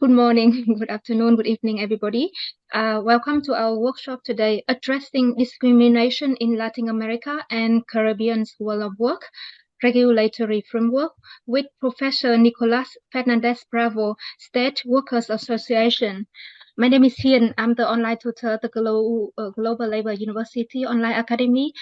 Good morning, good afternoon, good evening, everybody. Welcome to our workshop today, Addressing Discrimination in Latin America and Caribbean's World of Work, Regulatory Framework, with Professor Nicolas Bravo, State Workers Association. My name is Hien. I'm the online tutor at the Global Labor University Online Academy.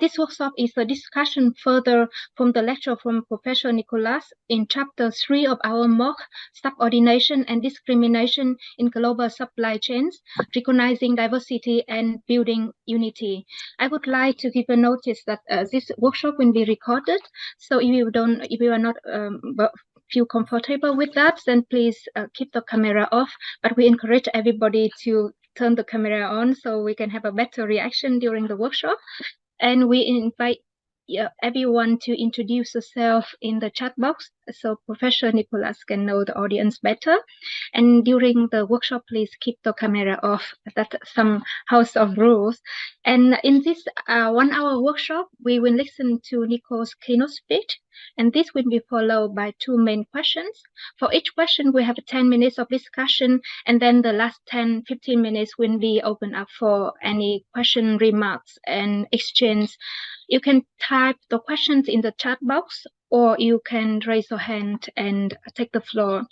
This workshop is a discussion further from the lecture from Professor Nicolas in Chapter 3 of our MOOC, Subordination and Discrimination in Global Supply Chains, Recognizing Diversity and Building Unity. I would like to give a notice that this workshop will be recorded. So if you are not feel comfortable with that, then please keep the camera off. But we encourage everybody to turn the camera on so we can have a better reaction during the workshop. And we invite everyone to introduce yourself in the chat box so Professor Nicolas can know the audience better. And during the workshop, please keep the camera off. That's some house of rules. And in this 1 hour workshop, we will listen to Nico's keynote speech. And this will be followed by 2 main questions. For each question, we have 10 minutes of discussion, and then the last 10-15 minutes will be open up for any question, remarks, and exchange. You can type the questions in the chat box, or you can raise your hand and take the floor.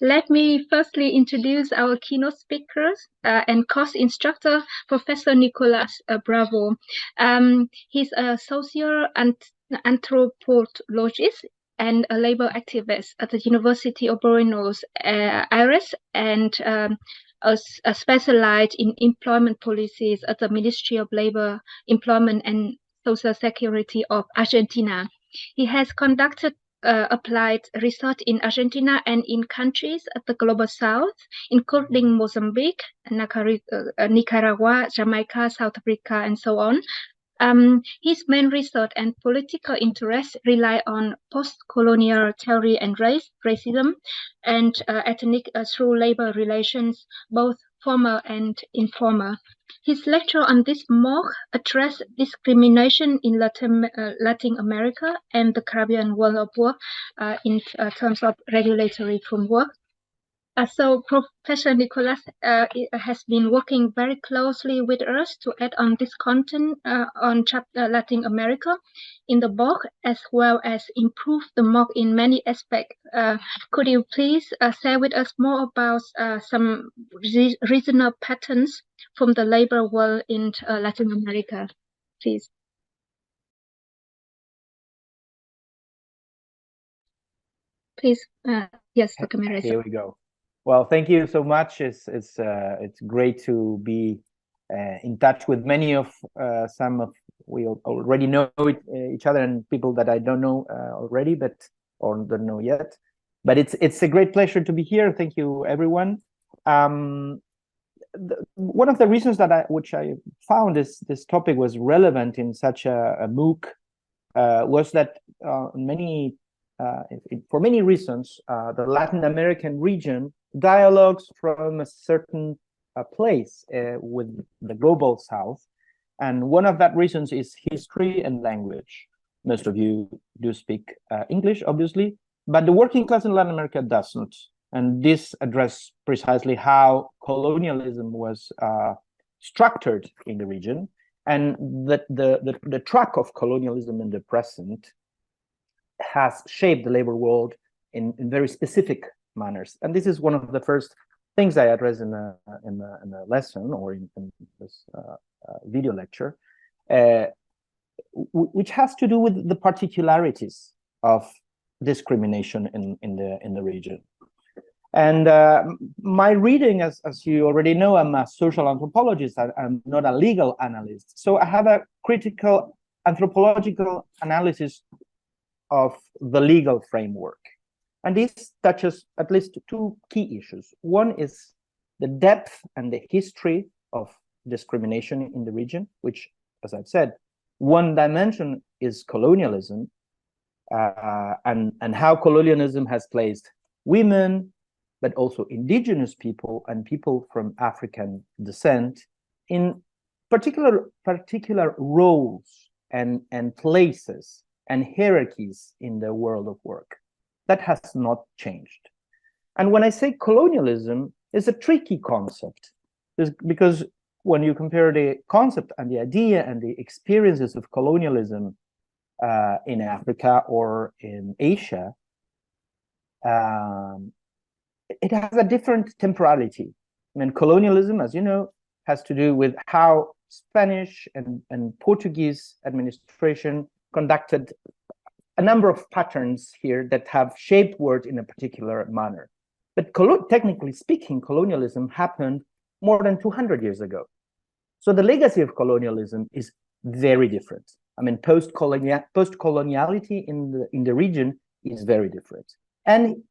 Let me firstly introduce our keynote speakers and course instructor, Professor Nicolas Bravo. He's a social anthropologist and a labor activist at the University of Buenos Aires, and specialized in employment policies at the Ministry of Labor, Employment and Social Security of Argentina. He has conducted applied research in Argentina and in countries at the Global South, including Mozambique, Nicaragua, Jamaica, South Africa, and so on. His main research and political interests rely on post-colonial theory and racism, and ethnic through labor relations, both formal and informal. His lecture on this MOOC addressed discrimination in Latin America and the Caribbean world of work in terms of regulatory framework. So Professor Nicolas has been working very closely with us to add on this content on Latin America in the book, as well as improve the MOOC in many aspects. Could you please share with us more about some regional patterns from the labor world in Latin America, please? Please, yes, the camera is Here we go. Well, thank you so much. It's great to be in touch with many of some of we already know each other, and people that I don't know already, or don't know yet. But it's a great pleasure to be here. Thank you, everyone. One of the reasons that which I found this topic was relevant in such a MOOC was that for many reasons, the Latin American region dialogues from a certain place with the Global South. And one of that reasons is history and language. Most of you do speak English, obviously, but the working class in Latin America doesn't. And this addresses precisely how colonialism was structured in the region, and that the track of colonialism in the present has shaped the labor world in very specific manners. And this is one of the first things I address in the lesson, or in this video lecture, which has to do with the particularities of discrimination in the region. And my reading, as you already know, I'm a social anthropologist. I'm not a legal analyst. So I have a critical anthropological analysis of the legal framework. And this touches at least two key issues. One is the depth and the history of discrimination in the region, which, as I've said, one dimension is colonialism, and how colonialism has placed women, but also indigenous people and people from African descent in particular roles and places and hierarchies in the world of work. That has not changed. And when I say colonialism, it's a tricky concept, because when you compare the concept and the idea and the experiences of colonialism in Africa or in Asia, it has a different temporality. I mean, colonialism, as you know, has to do with how Spanish and Portuguese administration conducted a number of patterns here that have shaped world in a particular manner. But technically speaking, colonialism happened more than 200 years ago. So the legacy of colonialism is very different. I mean, post-coloniality in the region is very different. And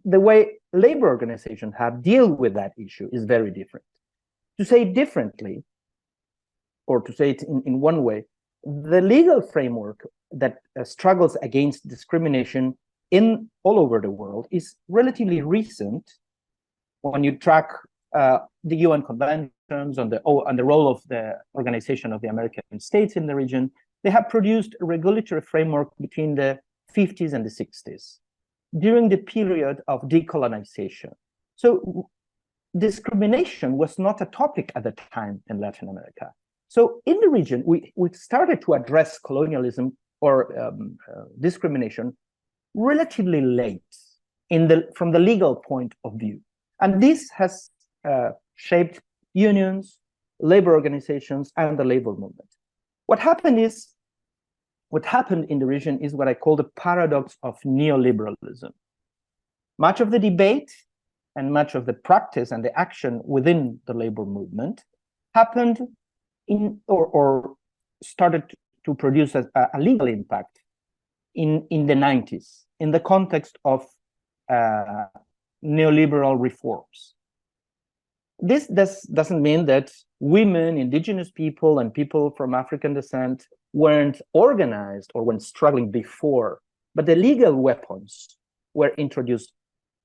the way labor organizations have dealt with that issue is very different. To say it differently, or to say it in one way, the legal framework that struggles against discrimination in all over the world is relatively recent. When you track the UN conventions on the role of the Organization of the American States in the region, they have produced a regulatory framework between the 50s and the 60s, during the period of decolonization. So discrimination was not a topic at the time in Latin America. So in the region, we started to address colonialism or discrimination relatively late from the legal point of view. And this has shaped unions, labor organizations, and the labor movement. What happened in the region is what I call the paradox of neoliberalism. Much of the debate and much of the practice and the action within the labor movement happened or started to produce a legal impact in the 90s in the context of neoliberal reforms. This doesn't mean that women, indigenous people, and people from African descent weren't organized or weren't struggling before, but the legal weapons were introduced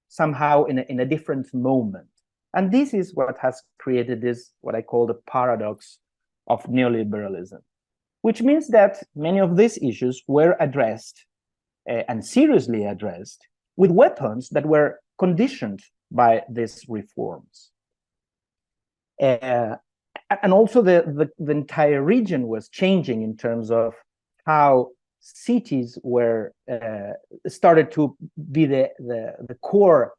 somehow in a different moment. And this is what has created this, what I call the paradox of neoliberalism, which means that many of these issues were addressed and seriously addressed with weapons that were conditioned by these reforms. And also the entire region was changing in terms of how cities were started to be the core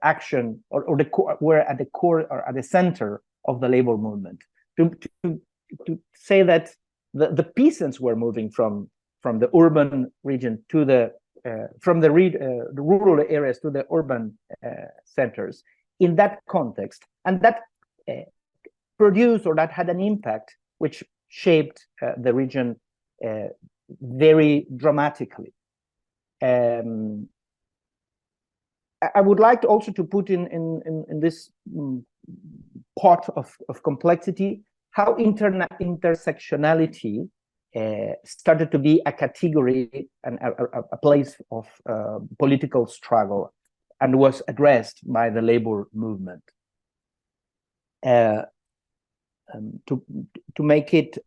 action or the core, were at the core or at the center of the labor movement. To say that the peasants were moving from the urban region to the rural areas to the urban centers in that context, and that produced or that had an impact which shaped the region very dramatically. I would like to also to put in this pot of complexity how intersectionality started to be a category and a place of political struggle and was addressed by the labor movement. To make it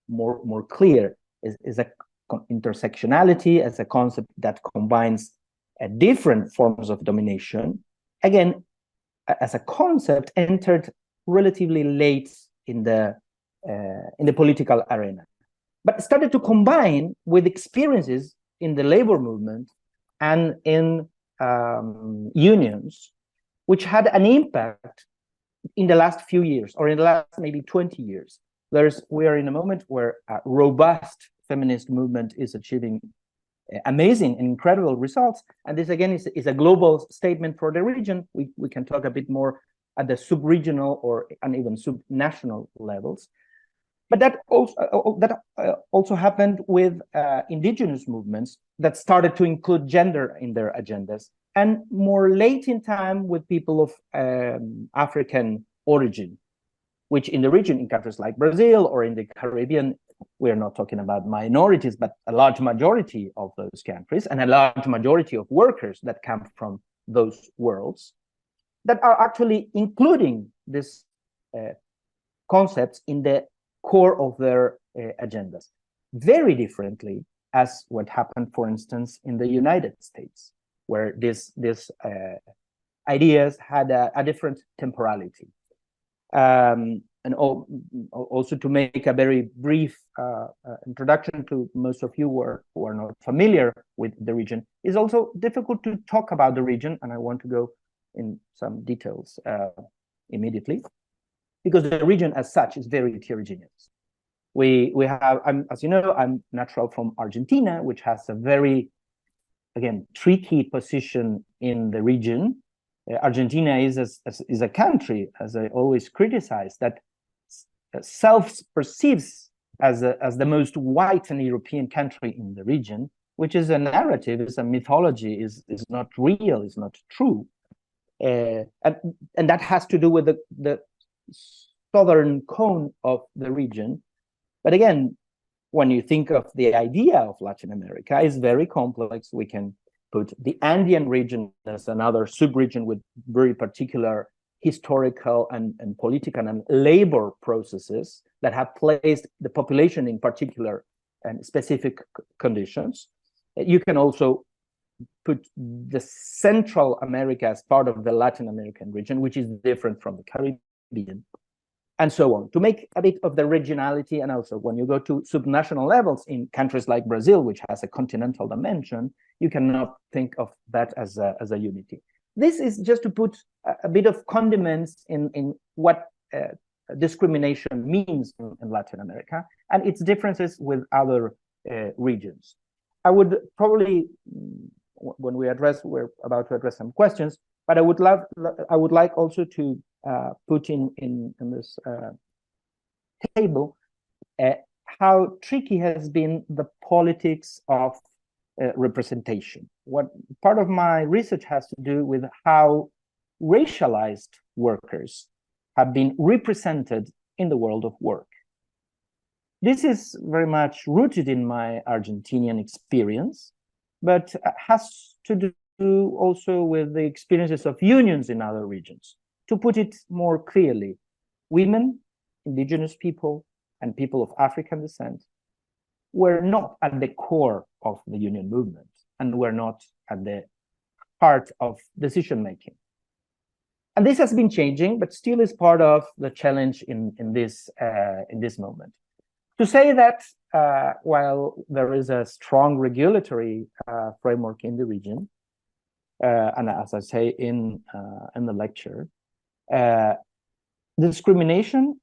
more clear, is a intersectionality as a concept that combines different forms of domination. Again, as a concept, entered relatively late in the political arena, but started to combine with experiences in the labor movement and in unions, which had an impact in the last few years, or in the last maybe 20 years. We are in a moment where a robust feminist movement is achieving amazing and incredible results. And this again is a global statement for the region. We can talk a bit more at the sub-regional and even sub-national levels. But that also happened with indigenous movements that started to include gender in their agendas, and more late in time with people of African origin, which in the region, in countries like Brazil or in the Caribbean, we're not talking about minorities, but a large majority of those countries and a large majority of workers that come from those worlds, that are actually including these concepts in the core of their agendas, very differently as what happened, for instance, in the United States. where these ideas had a different temporality. And also, to make a very brief introduction to most of you who are not familiar with the region, it's also difficult to talk about the region, and I want to go in some details immediately, because the region as such is very heterogeneous. We have, as you know, I'm natural from Argentina, which has a very, again, tricky position in the region. Argentina is a country, as I always criticize, that self-perceives as the most white and European country in the region, which is a narrative, is a mythology, is not real, is not true. And that has to do with the southern cone of the region. But again, when you think of the idea of Latin America, it's very complex. We can put the Andean region as another sub-region with very particular historical and political and labor processes that have placed the population in particular and specific conditions. You can also put the Central America as part of the Latin American region, which is different from the Caribbean, and so on, to make a bit of the regionality. And also, when you go to subnational levels in countries like Brazil, which has a continental dimension, you cannot think of that as a unity. This is just to put a bit of condiments in what discrimination means in Latin America and its differences with other regions. I would probably, when we're about to address some questions, but I would like also to put in this table how tricky has been the politics of representation. What part of my research has to do with how racialized workers have been represented in the world of work. This is very much rooted in my Argentinian experience, but has to do also with the experiences of unions in other regions. To put it more clearly, women, indigenous people, and people of African descent were not at the core of the union movement and were not at the heart of decision-making. And this has been changing, but still is part of the challenge in this moment. To say that while there is a strong regulatory framework in the region, and as I say in the lecture, discrimination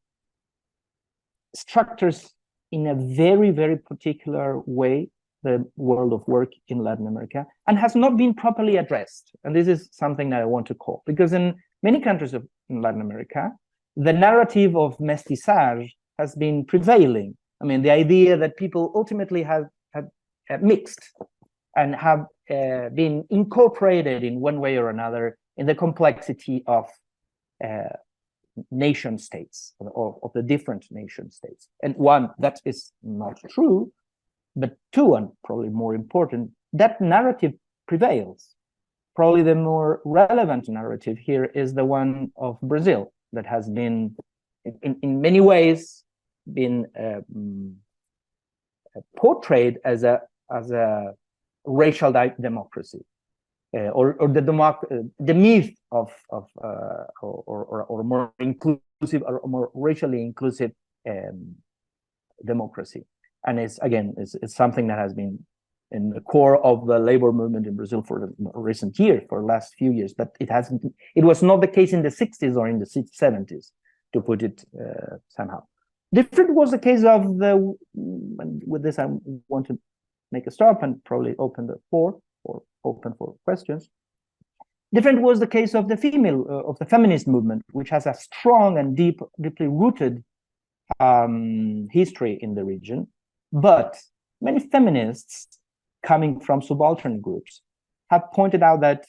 structures in a very, very particular way the world of work in Latin America and has not been properly addressed. And this is something that I want to call, because in many countries in Latin America, the narrative of mestiçage has been prevailing. I mean, the idea that people ultimately have mixed and have been incorporated in one way or another in the complexity of nation states, or of the different nation states. And one, that is not true, but two, and probably more important, that narrative prevails. Probably the more relevant narrative here is the one of Brazil, that has been, in many ways, been portrayed as a racial democracy, or the myth of or more inclusive or more racially inclusive democracy. And it's something that has been in the core of the labor movement in Brazil for the recent years, for the last few years. But it was not the case in the 60s or in the 70s, to put it somehow. Different was the case of and with this I want to make a stop and probably open the floor or open for questions. Different was the case of the feminist movement, which has a strong and deeply rooted history in the region. But many feminists coming from subaltern groups have pointed out that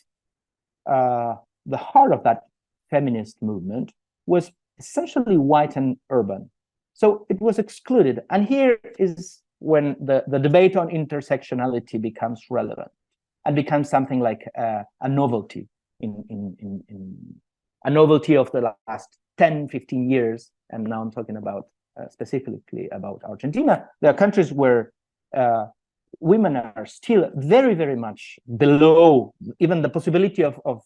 the heart of that feminist movement was essentially white and urban. So it was excluded. And here is when the debate on intersectionality becomes relevant and becomes something like a novelty in a novelty of the last 10, 15 years. And now I'm talking about specifically about Argentina. There are countries where women are still very, very much below even the possibility of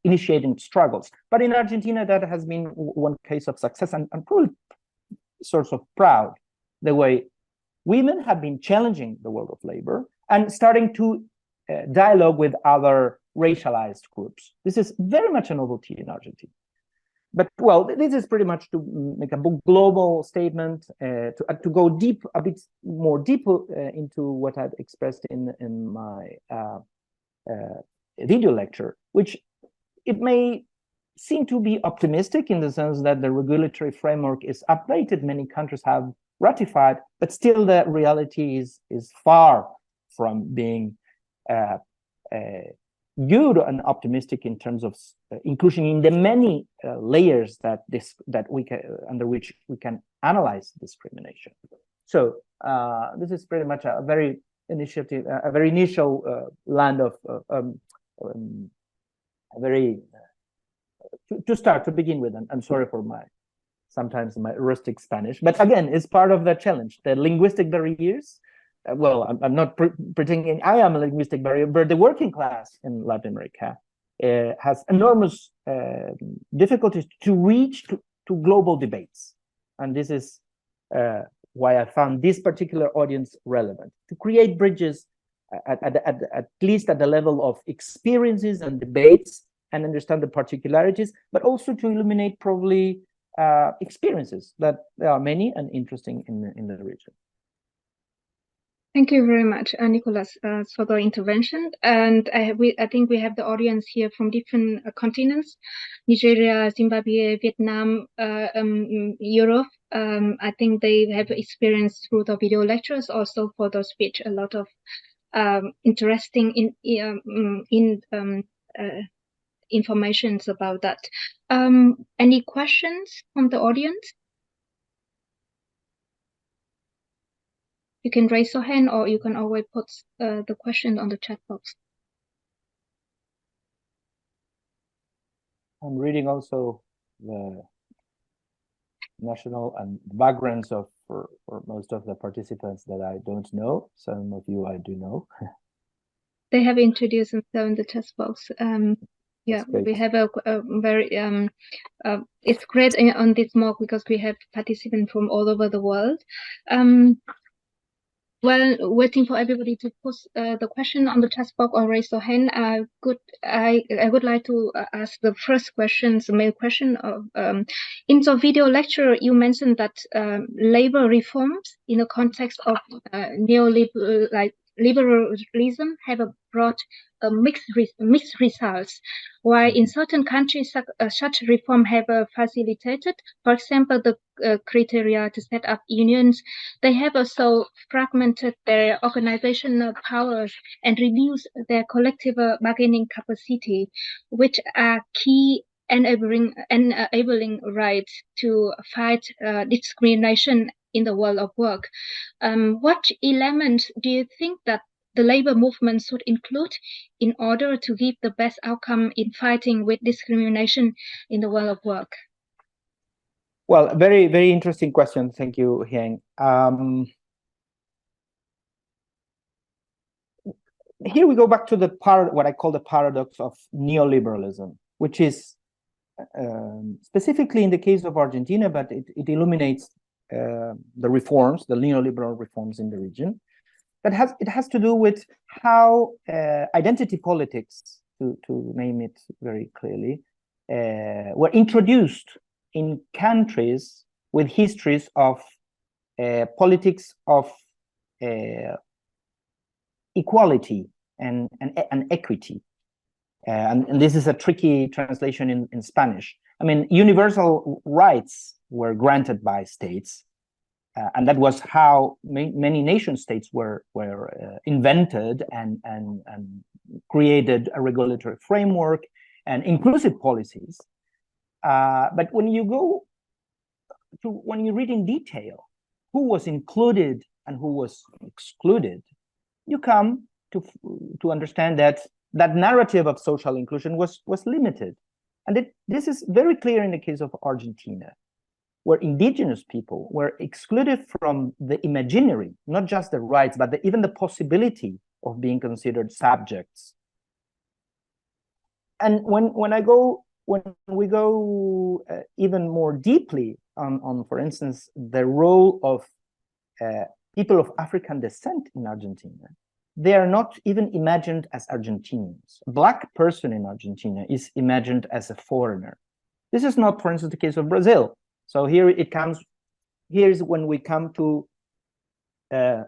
initiating struggles. But in Argentina, that has been one case of success, and probably source of proud, the way women have been challenging the world of labor and starting to dialogue with other racialized groups. This is very much a novelty in Argentina. But well, this is pretty much to make a global statement, to go deep, a bit more deep into what I'd expressed in my video lecture, which it may seem to be optimistic in the sense that the regulatory framework is updated. Many countries have ratified, but still the reality is far from being good and optimistic in terms of inclusion in the many layers that we can, under which we can analyze discrimination. So this is pretty much a very initial land of a very to begin with. And I'm sorry for sometimes my rustic Spanish, but again, it's part of the challenge. The linguistic barriers. Well, I'm not pretending I am a linguistic barrier, but the working class in Latin America has enormous difficulties to reach to global debates. And this is why I found this particular audience relevant, to create bridges at least at the level of experiences and debates and understand the particularities, but also to illuminate probably experiences that there are many and interesting in the region. Thank you very much, Nicolas, for the intervention. And I think we have the audience here from different continents: Nigeria, Zimbabwe, Vietnam, Europe. I think they have experienced through the video lectures, also for the speech, a lot of interesting informations about that. Any questions from the audience? You can raise your hand, or you can always put the question on the chat box. I'm reading also the national and backgrounds for most of the participants that I don't know. Some of you I do know. They have introduced themselves in the chat box. Yeah, we have a very it's great on this MOOC because we have participants from all over the world. While waiting for everybody to post the question on the chat box or raise their hand, I would like to ask the first question, the main question of in the video lecture, you mentioned that labor reforms in the context of liberalism have brought mixed results, while in certain countries such reform have facilitated, for example, the criteria to set up unions. They have also fragmented their organizational powers and reduced their collective bargaining capacity, which are key enabling rights to fight discrimination in the world of work. What elements do you think that the labor movement should include in order to give the best outcome in fighting with discrimination in the world of work? Well, very, very interesting question. Thank you, Hieng. Here we go back to what I call the paradox of neoliberalism, which is specifically in the case of Argentina, but it illuminates the reforms, the neoliberal reforms in the region. It has to do with how identity politics, to name it very clearly, were introduced in countries with histories of politics of equality and equity. And this is a tricky translation in Spanish. I mean, universal rights were granted by states, and that was how many nation states were invented and created a regulatory framework and inclusive policies. But when you read in detail who was included and who was excluded, you come to understand that narrative of social inclusion was limited. And this is very clear in the case of Argentina, where indigenous people were excluded from the imaginary, not just the rights, but even the possibility of being considered subjects. And when we go even more deeply on, for instance, the role of people of African descent in Argentina, they are not even imagined as Argentinians. A Black person in Argentina is imagined as a foreigner. This is not, for instance, the case of Brazil. So here's when we come to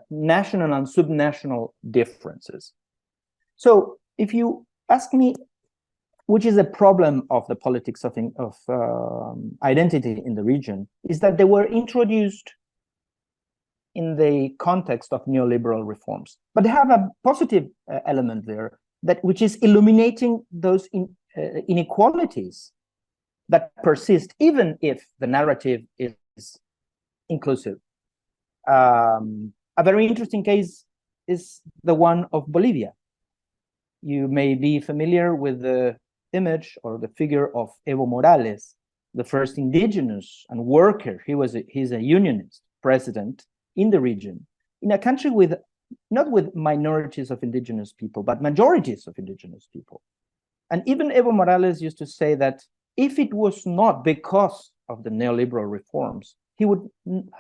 national and subnational differences. So if you ask me, which is a problem of the politics of identity in the region, is that they were introduced in the context of neoliberal reforms. But they have a positive element there, which is illuminating those inequalities that persist, even if the narrative is inclusive. A very interesting case is the one of Bolivia. You may be familiar with the image or the figure of Evo Morales, the first indigenous and worker. He's a unionist president in the region, in a country not with minorities of indigenous people, but majorities of indigenous people. And even Evo Morales used to say that if it was not because of the neoliberal reforms, he would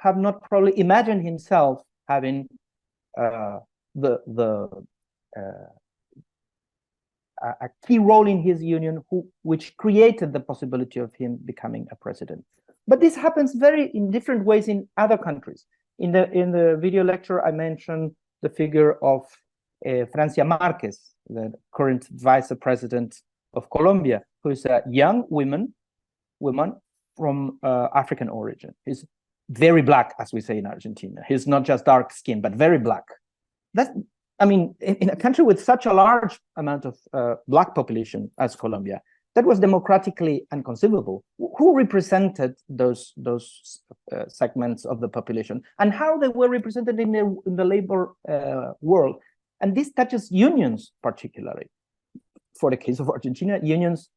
have not probably imagined himself having a key role in his union, which created the possibility of him becoming a president. But this happens in different ways in other countries. In the video lecture, I mentioned the figure of Francia Marquez, the current vice president of Colombia, who is a young woman from African origin. He's very Black, as we say in Argentina. He's not just dark skinned, but very Black. In a country with such a large amount of Black population as Colombia, that was democratically inconceivable. Who represented those segments of the population, and how they were represented in the labor world? And this touches unions particularly. For the case of Argentina, unions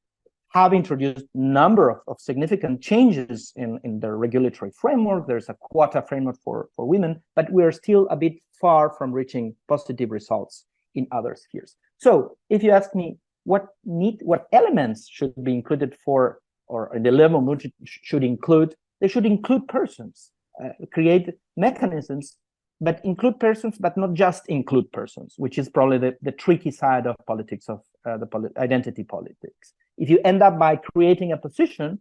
have introduced a number of significant changes in the regulatory framework. There's a quota framework for women, but we're still a bit far from reaching positive results in other spheres. So if you ask me what elements should be included or the level should include, they should include persons, create mechanisms, but include persons, but not just include persons, which is probably the tricky side of politics, of identity politics. If you end up by creating a position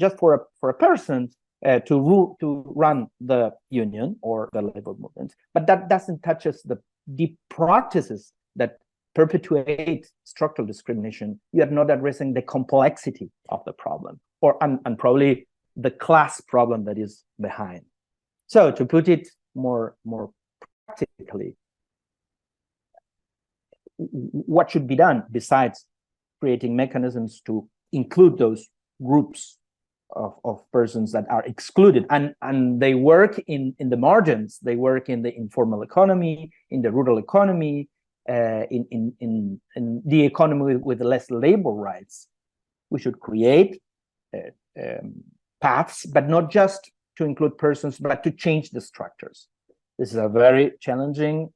just for a person to run the union or the labor movement, but that doesn't touch the deep practices that perpetuate structural discrimination, you are not addressing the complexity of the problem, and probably the class problem that is behind. So to put it more practically, what should be done besides creating mechanisms to include those groups of persons that are excluded, and they work in the margins, they work in the informal economy, in the rural economy, in the economy with less labor rights. We should create paths, but not just to include persons, but to change the structures. This is a very challenging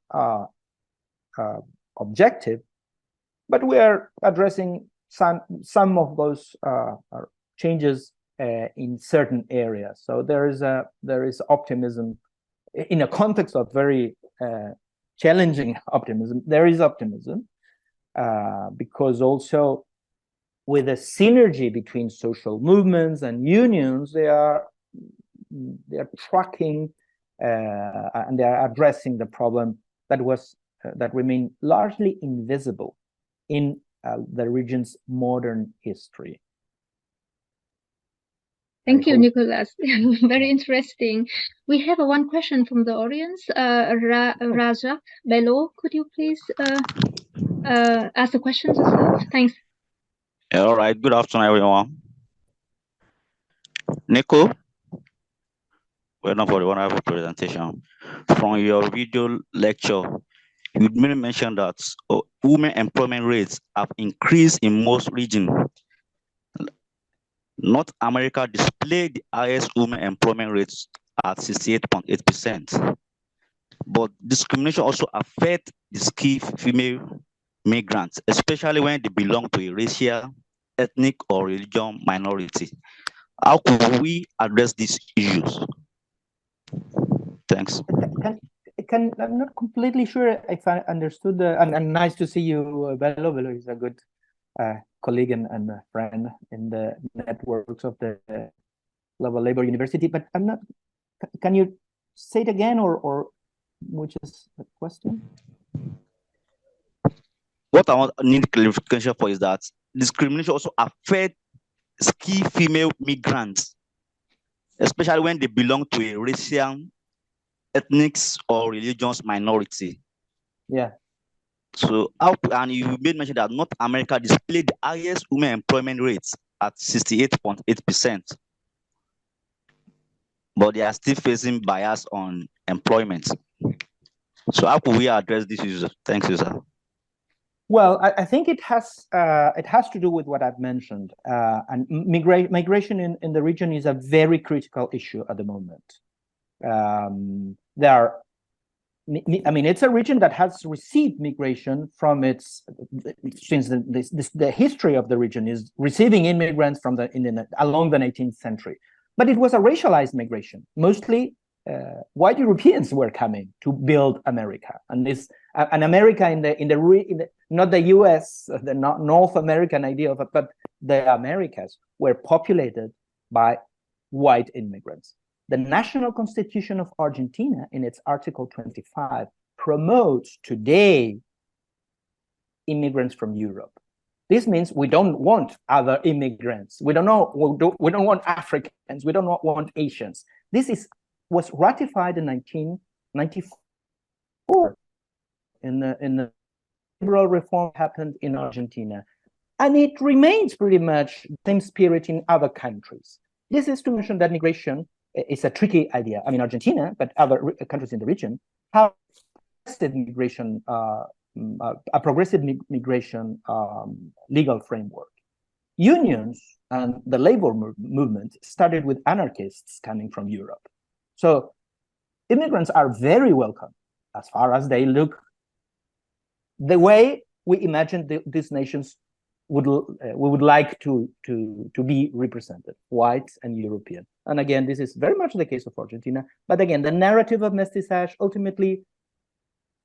objective, but we are addressing some of those changes in certain areas. So there is optimism in a context of very challenging optimism. There is optimism because also with a synergy between social movements and unions, they are tracking and they are addressing the problem that remained largely invisible in the region's modern history. Thank you, Nicolas. Very interesting. We have one question from the audience. Raja Bello, could you please ask the questions yourself? Thanks. All right. Good afternoon, everyone. Nico, well done for the wonderful presentation. From your video lecture, you made mention that women employment rates have increased in most regions. North America displayed the highest women employment rates at 68.8%. But discrimination also affects the skilled female migrants, especially when they belong to a racial, ethnic, or religion minority. How could we address these issues? Thanks. I'm not completely sure if I understood and nice to see you, Bello. Bello is a good colleague and a friend in the networks of the Global Labor University, but I'm not, can you say it again, or which is the question? What I need clarification for is that discrimination also affects key female migrants, especially when they belong to a racial, ethnic, or religious minority. Yeah. So, and you made mention that North America displayed the highest women employment rates at 68.8%. But they are still facing bias on employment. So how could we address this issue? Thanks, sir. Well, I think it has to do with what I've mentioned, and migration in the region is a very critical issue at the moment. It's a region that has received migration from since the history of the region is receiving immigrants from along the 19th century, but it was a racialized migration. Mostly white Europeans were coming to build America, and an America in the not the U.S., the North American idea of it, but the Americas were populated by white immigrants. The National Constitution of Argentina, in its Article 25, promotes today immigrants from Europe. This means we don't want other immigrants. We don't want Africans. We don't want Asians. This was ratified in 1994. In the liberal reform happened in Argentina, and it remains pretty much the same spirit in other countries. This is to mention that migration is a tricky idea. I mean, Argentina, but other countries in the region have a progressive migration legal framework. Unions and the labor movement started with anarchists coming from Europe. So immigrants are very welcome as far as they look the way we imagine these nations we would like to be represented, white and European. And again, this is very much the case of Argentina. But again, the narrative of mestiçage ultimately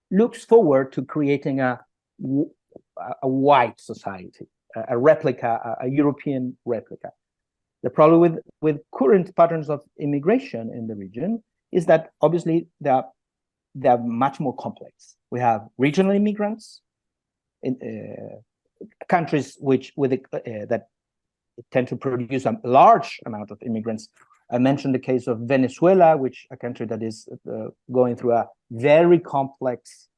looks forward to creating a white society, a replica, a European replica. The problem with current patterns of immigration in the region is that obviously they are much more complex. We have regional immigrants in countries that tend to produce a large amount of immigrants. I mentioned the case of Venezuela, a country that is going through a very complex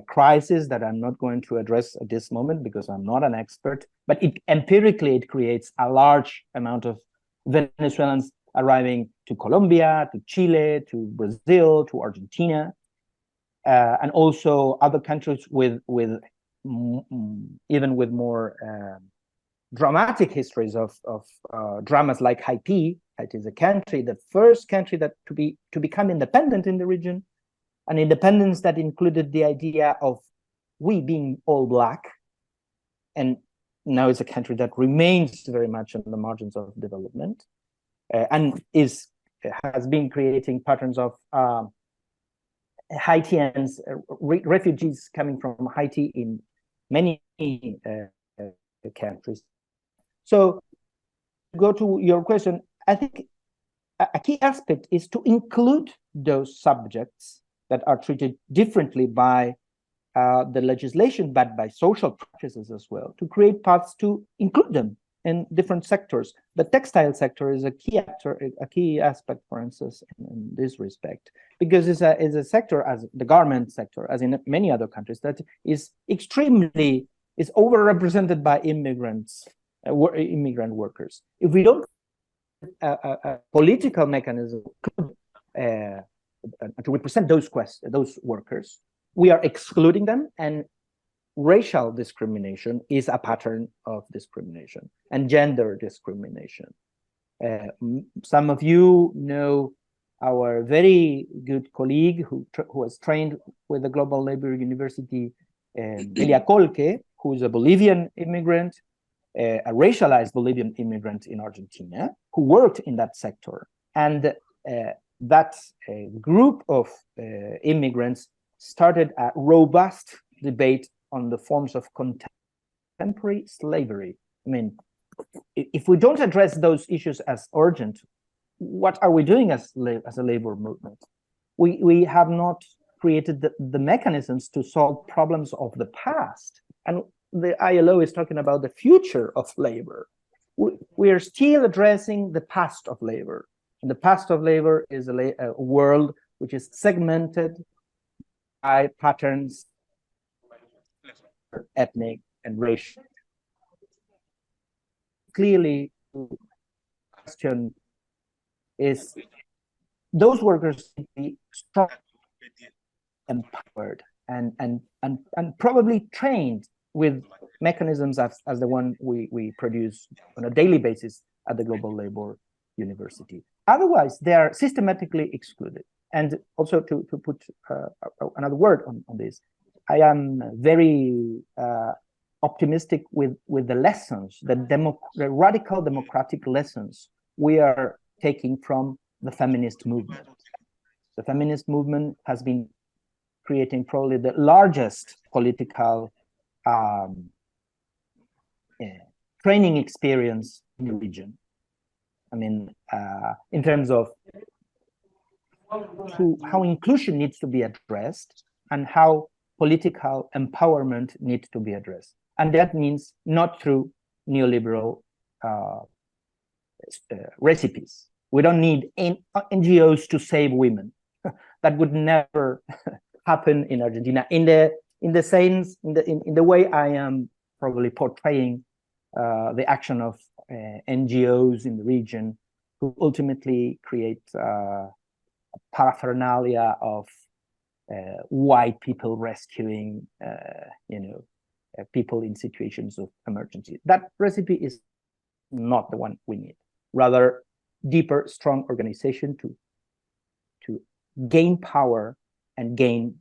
crisis that I'm not going to address at this moment because I'm not an expert, but empirically it creates a large amount of Venezuelans arriving to Colombia, to Chile, to Brazil, to Argentina, and also other countries with even with more dramatic histories of dramas like Haiti. Haiti is a country, the first country to become independent in the region, an independence that included the idea of we being all black, and now it's a country that remains very much on the margins of development, and has been creating patterns of Haitians, refugees coming from Haiti in many countries. So, to go to your question, I think a key aspect is to include those subjects that are treated differently by the legislation, but by social practices as well, to create paths to include them in different sectors. The textile sector is a key actor, a key aspect, for instance, in this respect, because it's a sector, as the garment sector, as in many other countries, that is overrepresented by immigrant workers. If we don't a political mechanism to represent those workers, we are excluding them, and racial discrimination is a pattern of discrimination, and gender discrimination. Some of you know our very good colleague who was trained with the Global Labor University, Elia Colque, who is a Bolivian immigrant, a racialized Bolivian immigrant in Argentina, who worked in that sector. And that group of immigrants started a robust debate on the forms of contemporary slavery. I mean, if we don't address those issues as urgent, what are we doing as a labor movement? We have not created the mechanisms to solve problems of the past. And the ILO is talking about the future of labor. We are still addressing the past of labor. And the past of labor is a world which is segmented by patterns, ethnic and racial. Clearly, the question is, those workers need to be strong, empowered, and probably trained with mechanisms as the one we produce on a daily basis at the Global Labor University. Otherwise, they are systematically excluded. And also to put another word on this, I am very optimistic with the lessons, the radical democratic lessons we are taking from the feminist movement. The feminist movement has been creating probably the largest political training experience in the region. I mean, in terms of how inclusion needs to be addressed and how political empowerment needs to be addressed. And that means not through neoliberal recipes. We don't need NGOs to save women. That would never happen in Argentina in the way I am probably portraying the action of NGOs in the region, who ultimately create paraphernalia of white people rescuing, people in situations of emergency. That recipe is not the one we need. Rather, deeper, strong organization to gain power and gain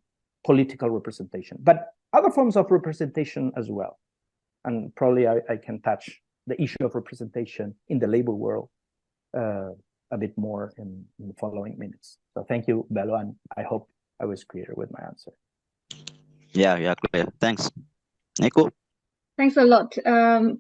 political representation, but other forms of representation as well. And probably I can touch the issue of representation in the labor world a bit more in the following minutes. So thank you, Bello, and I hope I was clear with my answer. Yeah, clear. Thanks. Nico? Thanks a lot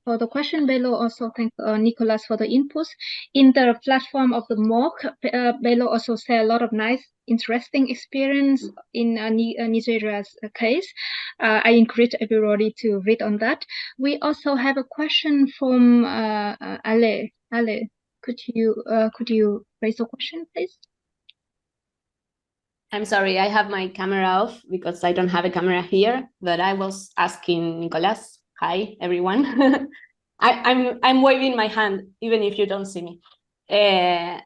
for the question, Bello. Also, thanks Nicolas for the inputs. In the platform of the MOOC, Bello also shared a lot of nice, interesting experience in Nigeria's case. I encourage everybody to read on that. We also have a question from Ale. Ale, could you raise a question, please? I'm sorry, I have my camera off because I don't have a camera here, but I was asking Nicolas. Hi, everyone. I'm waving my hand, even if you don't see me. That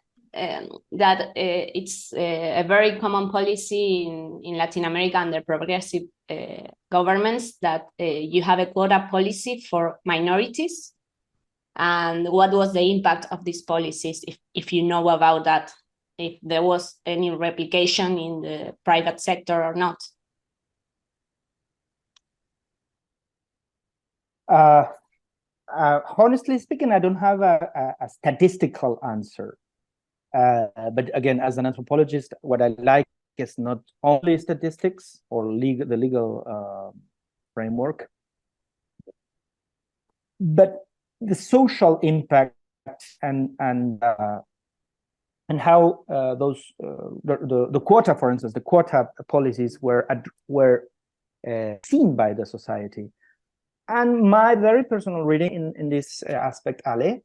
it's a very common policy in Latin America under progressive governments that you have a quota policy for minorities. And what was the impact of these policies, if you know about that, if there was any replication in the private sector or not? Honestly speaking, I don't have a statistical answer. But again, as an anthropologist, what I like is not only statistics or the legal framework, but the social impact and how those the quota, for instance, the quota policies were seen by the society. And my very personal reading in this aspect, Ale,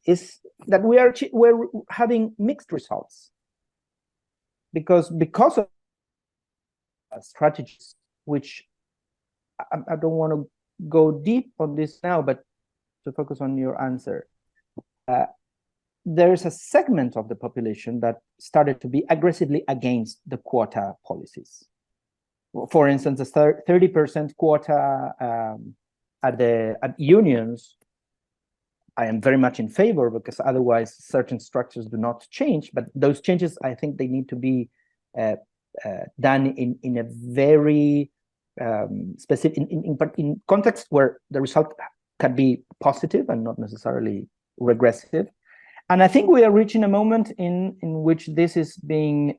is that we're having mixed results because of strategies, which I don't want to go deep on this now, but to focus on your answer, there is a segment of the population that started to be aggressively against the quota policies. For instance, a 30% quota at unions, I am very much in favor, because otherwise certain structures do not change. But those changes, I think they need to be done in a very specific, in context where the result can be positive and not necessarily regressive. And I think we are reaching a moment in which this is being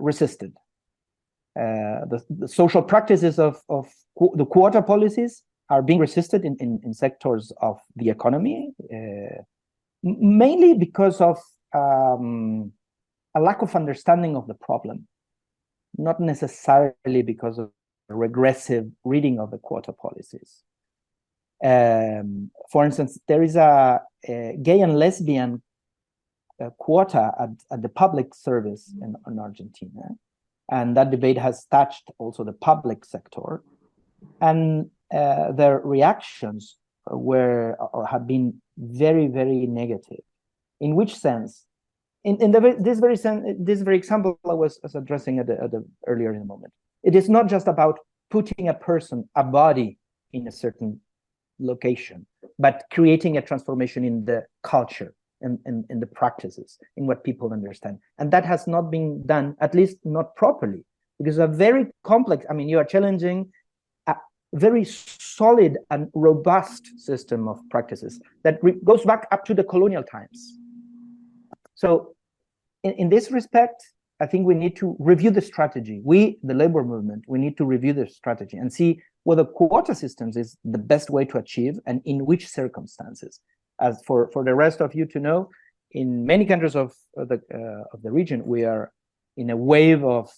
resisted. The social practices of the quota policies are being resisted in sectors of the economy, mainly because of a lack of understanding of the problem, not necessarily because of a regressive reading of the quota policies. For instance, there is a gay and lesbian quota at the public service in Argentina, and that debate has touched also the public sector, and their reactions were or have been very, very negative. In which sense? This very example I was addressing earlier in the moment. It is not just about putting a body in a certain location, but creating a transformation in the culture and in the practices, in what people understand. And that has not been done, at least not properly, because a very complex, I mean, you are challenging a very solid and robust system of practices that goes back up to the colonial times. So in this respect, I think we need to review the strategy. We, the labor movement, we need to review the strategy and see whether quota systems is the best way to achieve and in which circumstances. As for the rest of you to know, in many countries of the region, we are in a wave of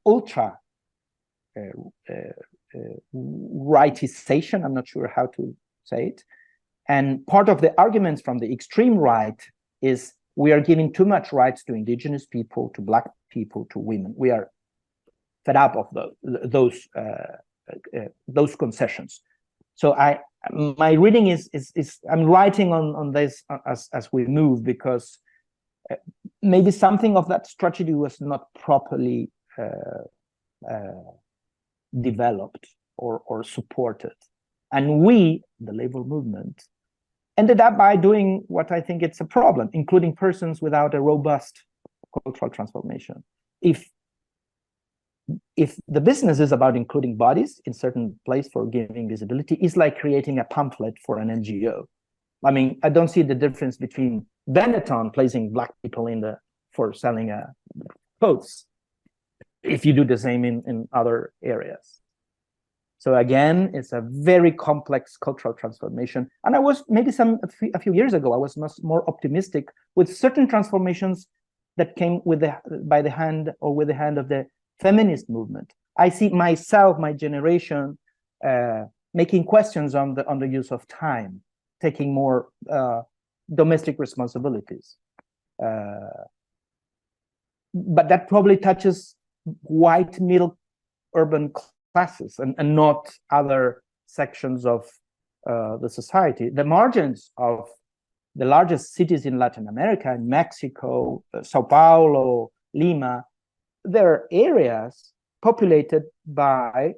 ultra rightization. I'm not sure how to say it. And part of the arguments from the extreme right is we are giving too much rights to indigenous people, to Black people, to women. We are fed up of those concessions. So my reading is I'm writing on this as we move, because maybe something of that strategy was not properly developed or supported, and we, the labor movement, ended up by doing what I think it's a problem, including persons without a robust cultural transformation. If the business is about including bodies in certain place for giving visibility, it's like creating a pamphlet for an NGO. I mean, I don't see the difference between Benetton placing Black people for selling coats if you do the same in other areas. So again, it's a very complex cultural transformation. And I was maybe a few years ago, I was much more optimistic with certain transformations that came by the hand of the feminist movement. I see myself, my generation, making questions on the use of time, taking more domestic responsibilities. But that probably touches white middle urban classes and not other sections of the society. The margins of the largest cities in Latin America, in Mexico, Sao Paulo, Lima, there are areas populated by,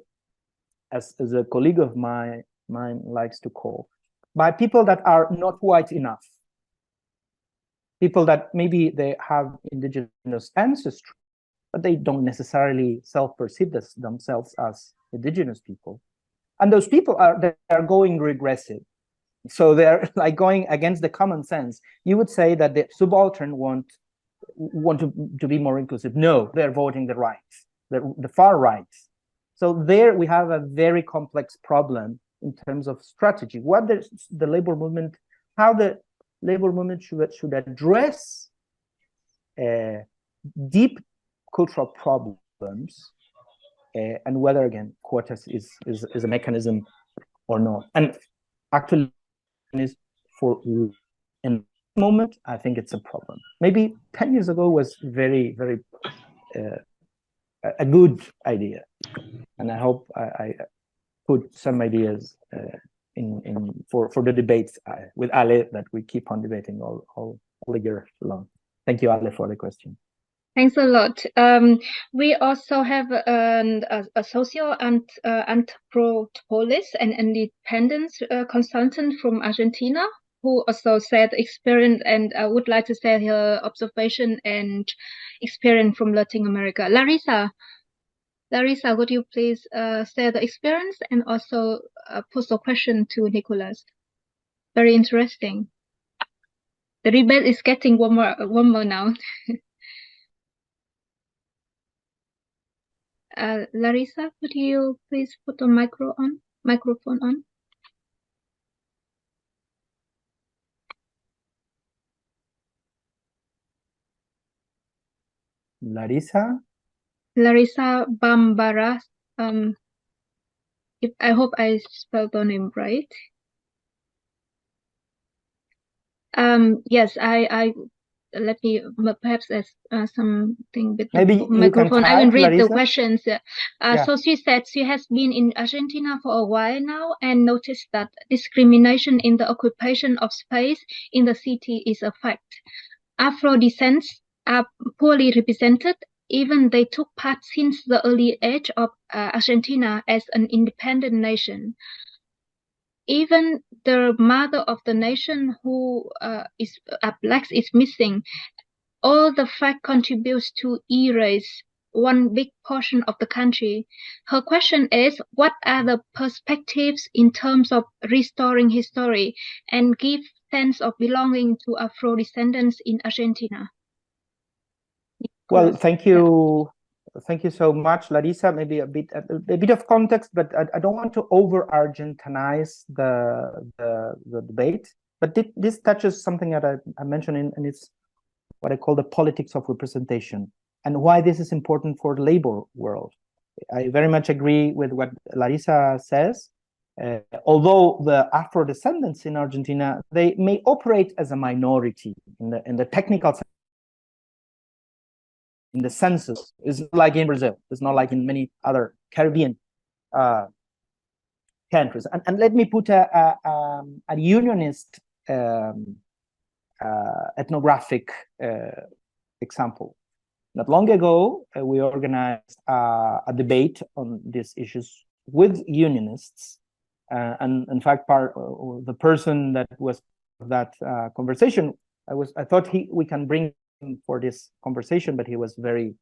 as a colleague of mine likes to call, by people that are not white enough. People that maybe they have indigenous ancestry, but they don't necessarily self-perceive themselves as indigenous people. And those people are going regressive. So they're like going against the common sense. You would say that the subaltern want to be more inclusive. No, they're voting the right, the far right. So there we have a very complex problem in terms of strategy. What the labor movement, how the labor movement should address deep cultural problems, and whether again quotas is a mechanism or not. And actually, is for in the moment, I think it's a problem. Maybe 10 years ago was very, very a good idea, and I hope I put some ideas for the debates with Ale that we keep on debating all the year long. Thank you, Ale, for the question. Thanks a lot. We also have a social and anthropologist and independence consultant from Argentina who also said experience and would like to share her observation and experience from Latin America. Larissa, would you please share the experience and also pose a question to Nicolas? Very interesting. The debate is getting warmer now. Larissa, could you please put the microphone on? Larissa Bambara. I hope I spelled the name right. Yes, I let me perhaps as something with maybe the you microphone. can I will type, read Larissa. the questions. Yeah. So she said she has been in Argentina for a while now and noticed that discrimination in the occupation of space in the city is a fact. Afro descents are poorly represented, even they took part since the early age of Argentina as an independent nation. Even the mother of the nation who is black is missing. All the fact contributes to erase one big portion of the country. Her question is, what are the perspectives in terms of restoring history and give sense of belonging to Afro descendants in Argentina? Well, thank you. Thank you so much, Larissa. Maybe a bit of context, but I don't want to over-Argentinize the debate. But this touches something that I mentioned, and it's what I call the politics of representation, and why this is important for the labor world. I very much agree with what Larissa says. Although the Afro descendants in Argentina, they may operate as a minority in the technical sense. In the census, it's not like in Brazil. It's not like in many other Caribbean countries. And let me put a unionist ethnographic example. Not long ago, we organized a debate on these issues with unionists. And in fact, the person that was that conversation, I thought we can bring for this conversation, but he was very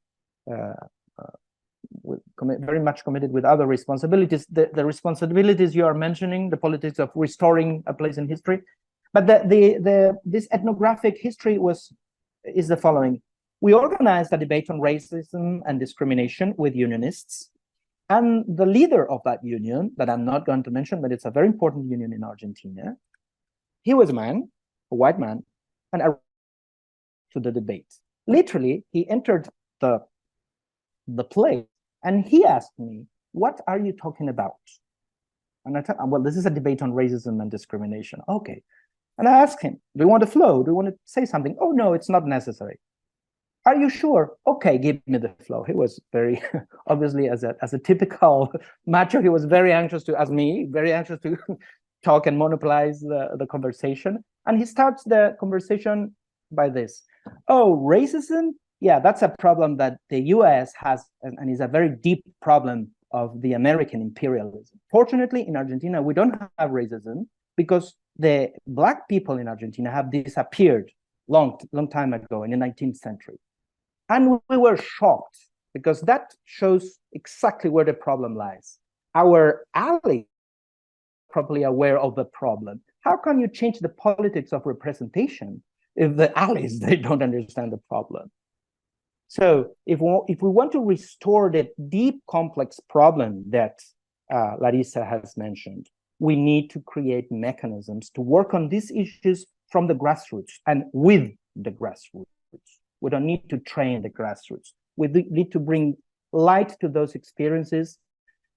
much committed with other responsibilities. The responsibilities you are mentioning, the politics of restoring a place in history, but this ethnographic history is the following. We organized a debate on racism and discrimination with unionists, and the leader of that union, that I'm not going to mention, but it's a very important union in Argentina, he was a white man, and to the debate. Literally, he entered the place and he asked me, "What are you talking about?" And I told him, "Well, this is a debate on racism and discrimination." Okay. And I asked him, "Do you want to flow? Do you want to say something?" "Oh, no, it's not necessary." "Are you sure?" "Okay, give me the flow." He was very, obviously, as a typical macho, he was very anxious to, as me, very anxious to talk and monopolize the conversation. And he starts the conversation by this. "Oh, racism? Yeah, that's a problem that the US has, and is a very deep problem of the American imperialism. Fortunately, in Argentina, we don't have racism because the Black people in Argentina have disappeared long time ago in the 19th century. And we were shocked because that shows exactly where the problem lies. Our allies are probably aware of the problem. How can you change the politics of representation if the allies, they don't understand the problem? So if we want to restore the deep, complex problem that Larissa has mentioned, we need to create mechanisms to work on these issues from the grassroots and with the grassroots. We don't need to train the grassroots. We need to bring light to those experiences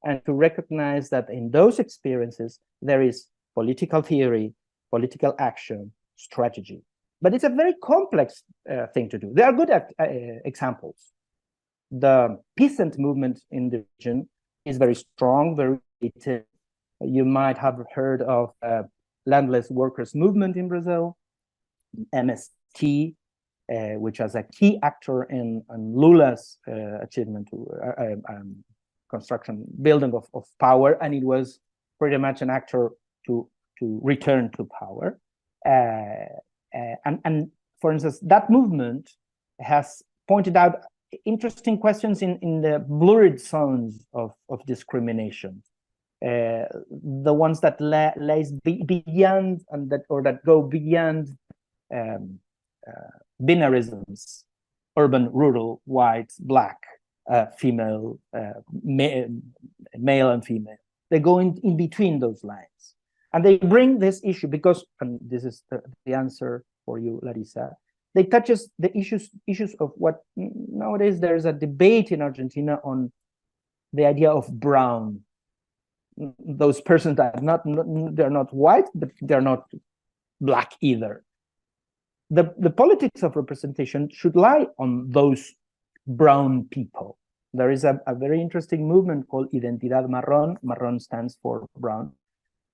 and to recognize that in those experiences, there is political theory, political action, strategy. But it's a very complex thing to do. There are good examples. The peasant movement in the region is very strong, very active. You might have heard of landless workers movement in Brazil, MST, which was a key actor in Lula's achievement to construction, building of power, and it was pretty much an actor to return to power. And for instance, that movement has pointed out interesting questions in the blurred zones of discrimination, the ones that lays beyond and that go beyond binarisms, urban, rural, white, black, female, male and female. They go in between those lines, and they bring this issue because, and this is the answer for you, Larissa. They touches the issues of what nowadays there's a debate in Argentina on the idea of brown. Those persons that they're not white, but they're not black either. The politics of representation should lie on those brown people. There is a very interesting movement called Identidad Marrón. Marrón stands for brown,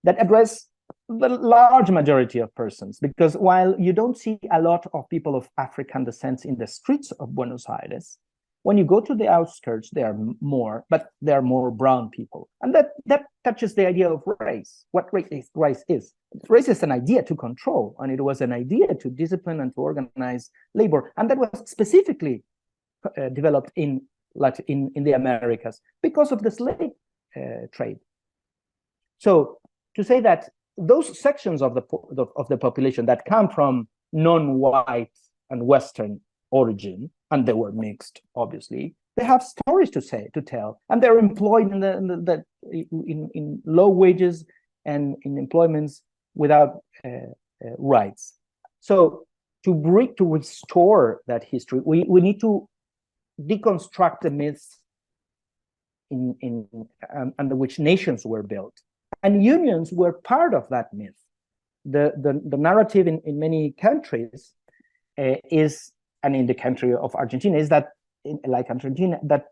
that address the large majority of persons, because while you don't see a lot of people of African descent in the streets of Buenos Aires, when you go to the outskirts, there are more, but there are more brown people. And that touches the idea of race, what race is. Race is an idea to control, and it was an idea to discipline and to organize labor. And that was specifically developed in the Americas because of the slave trade. So to say that those sections of the population that come from non-white and Western origin, and they were mixed, obviously, they have stories to tell, and they're employed in low wages and in employments without rights. So to restore that history, we need to deconstruct the myths under which nations were built. And unions were part of that myth. The narrative in many countries is, and in the country of Argentina, is that, like Argentina, that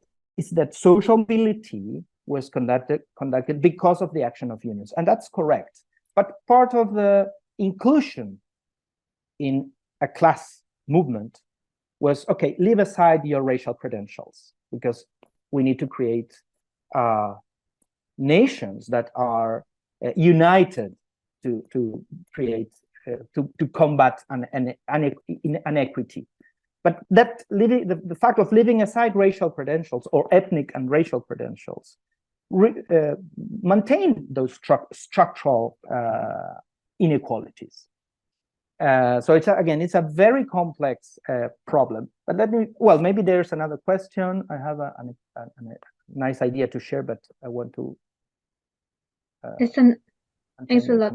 social mobility was conducted because of the action of unions. And that's correct. But part of the inclusion in a class movement was, okay, leave aside your racial credentials, because we need to create nations that are united to create to combat inequity. But that the fact of leaving aside racial credentials or ethnic and racial credentials maintain those structural inequalities. So it's a very complex problem. But maybe there's another question. I have a nice idea to share, but I want to. Thanks a lot,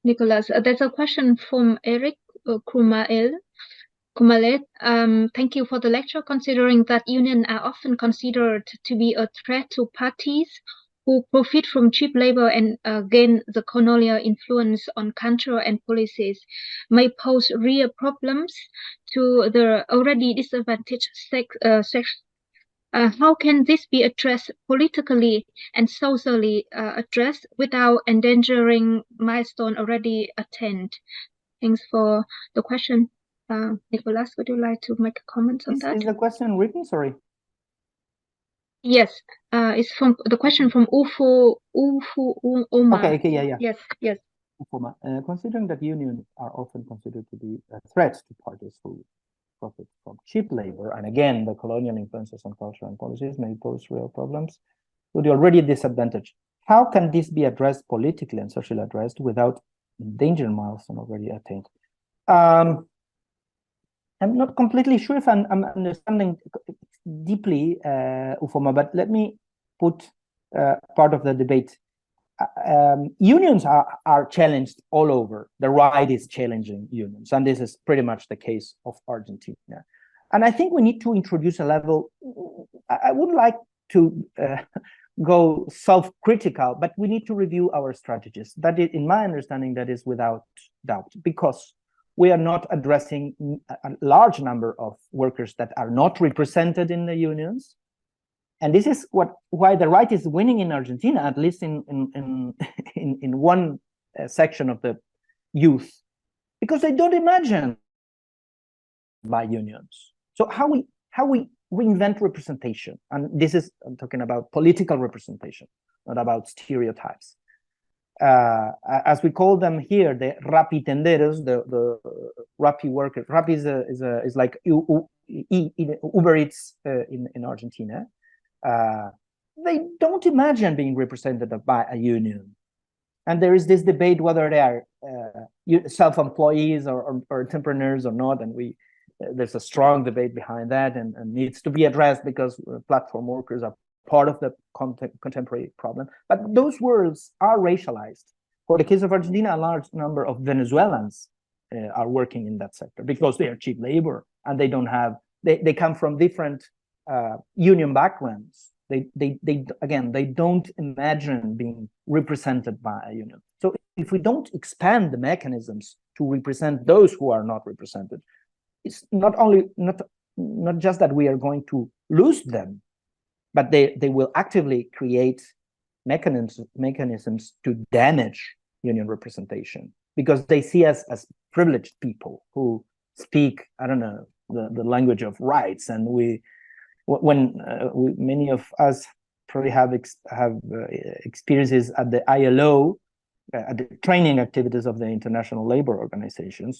Nicolas. There's a question from Eric Kumalet. Thank you for the lecture. Considering that unions are often considered to be a threat to parties who profit from cheap labor and gain the colonial influence on culture and policies, may pose real problems to the already disadvantaged sectors. How can this be addressed politically and socially addressed without endangering milestone already attained? Thanks for the question. Nicolas, would you like to make a comment on that? Is the question written? Sorry. Yes, it's from the question from Ufu Oma. Okay, yeah. Yes. Ufoma. Considering that unions are often considered to be a threat to parties who profit from cheap labor, and again, the colonial influences on culture and policies may pose real problems to the already disadvantaged. How can this be addressed politically and socially addressed without endangering milestone already attained? I'm not completely sure if I'm understanding deeply, Ufoma, but let me put part of the debate. Unions are challenged all over. The right is challenging unions, and this is pretty much the case of Argentina. And I think we need to introduce a level. I wouldn't like to go self-critical, but we need to review our strategies. That is, in my understanding, that is without doubt, because we are not addressing a large number of workers that are not represented in the unions. And this is why the right is winning in Argentina, at least in one section of the youth, because they don't imagine by unions. So how we reinvent representation, and this is, I'm talking about political representation, not about stereotypes. As we call them here, the rapitenderos, the Rappi workers. Rappi is like Uber Eats in Argentina. They don't imagine being represented by a union. And there is this debate whether they are self-employees or entrepreneurs or not. And there's a strong debate behind that and needs to be addressed because platform workers are part of the contemporary problem. But those words are racialized. For the case of Argentina, a large number of Venezuelans are working in that sector because they are cheap labor and they don't have, they come from different union backgrounds. They don't imagine being represented by a union. So if we don't expand the mechanisms to represent those who are not represented, it's not just that we are going to lose them, but they will actively create mechanisms to damage union representation because they see us as privileged people who speak, I don't know, the language of rights, and many of us probably have experiences at the ILO, at the training activities of the International Labor Organization,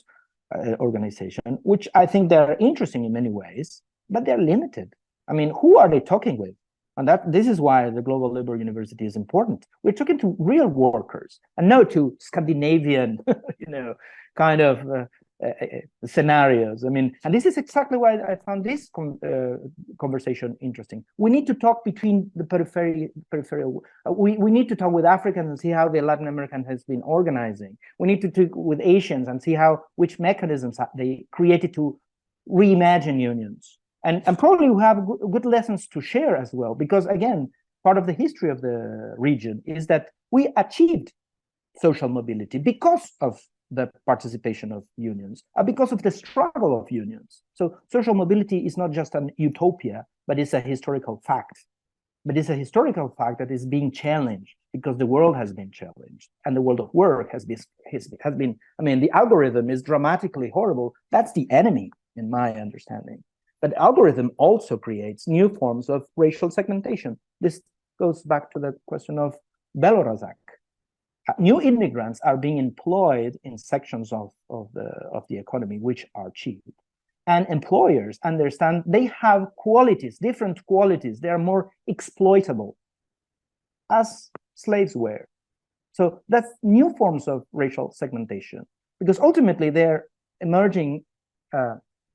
which I think they're interesting in many ways, but they're limited. I mean, who are they talking with? And this is why the Global Labor University is important. We're talking to real workers and not to Scandinavian, kind of scenarios. I mean, and this is exactly why I found this conversation interesting. We need to talk between the peripheral. We need to talk with Africans and see how the Latin American has been organizing. We need to talk with Asians and see which mechanisms they created to reimagine unions. And probably we have good lessons to share as well, because again, part of the history of the region is that we achieved social mobility because of the participation of unions, because of the struggle of unions. So social mobility is not just an utopia, but it's a historical fact. But it's a historical fact that is being challenged because the world has been challenged and the world of work has been, I mean, the algorithm is dramatically horrible. That's the enemy, in my understanding. But the algorithm also creates new forms of racial segmentation. This goes back to the question of Belorazak. New immigrants are being employed in sections of the economy which are cheap. And employers understand they have qualities, different qualities. They are more exploitable, as slaves were. So that's new forms of racial segmentation, because ultimately they're emerging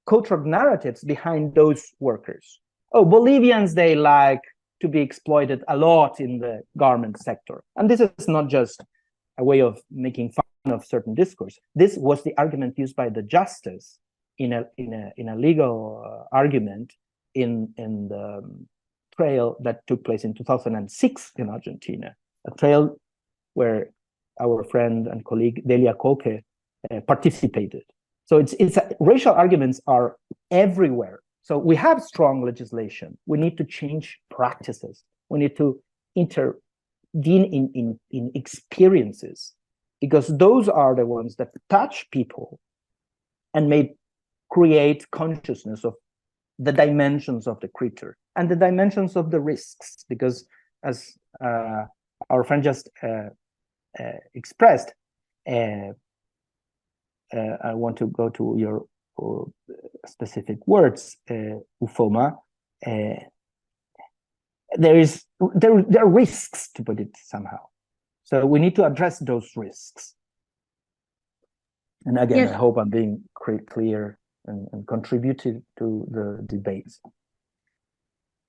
cultural narratives behind those workers. Oh, Bolivians, they like to be exploited a lot in the garment sector. And this is not just a way of making fun of certain discourse. This was the argument used by the justice in a legal argument in the trial that took place in 2006 in Argentina, a trial where our friend and colleague Delia Koke participated. So racial arguments are everywhere. So we have strong legislation. We need to change practices. We need to intervene in experiences, because those are the ones that touch people and may create consciousness of the dimensions of the creature and the dimensions of the risks. Because as our friend just expressed, I want to go to your specific words, Ufoma. There are risks, to put it somehow. So we need to address those risks. And again, yes. I hope I'm being clear and contributed to the debates.